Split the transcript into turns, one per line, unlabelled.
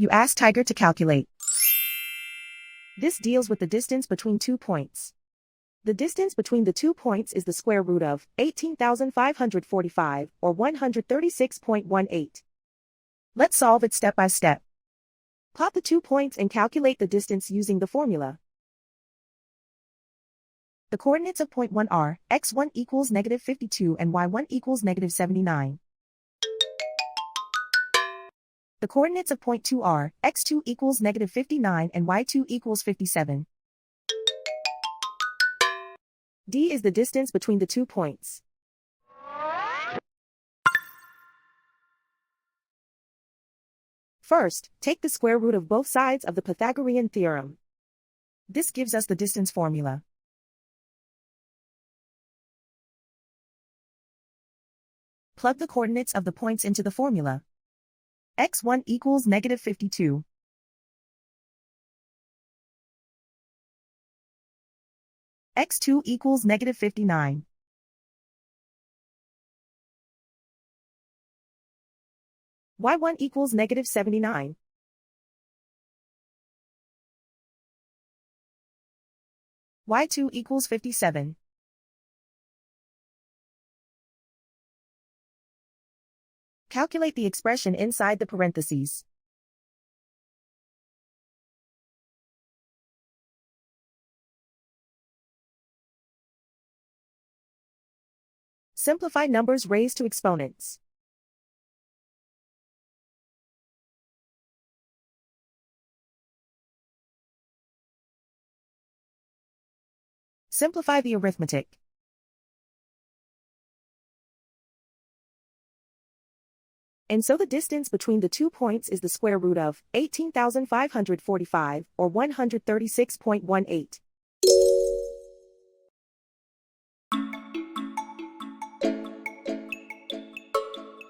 You ask Tiger to calculate. This deals with the distance between 2 points. The distance between the 2 points is the square root of 18,545, or 136.18. Let's solve it step by step. Plot the 2 points and calculate the distance using the formula. The coordinates of point 1 are x1 equals negative 52 and y1 equals negative 79. The coordinates of point 2 are x2 equals negative 59 and y2 equals 57. D is the distance between the 2 points. First, take the square root of both sides of the Pythagorean theorem. This gives us the distance formula. Plug the coordinates of the points into the formula. x1 equals negative 52. x2 equals negative 59. y1 equals negative 79. y2 equals 57. Calculate the expression inside the parentheses. Simplify numbers raised to exponents. Simplify the arithmetic. And so the distance between the 2 points is the square root of 18,545, or 136.18.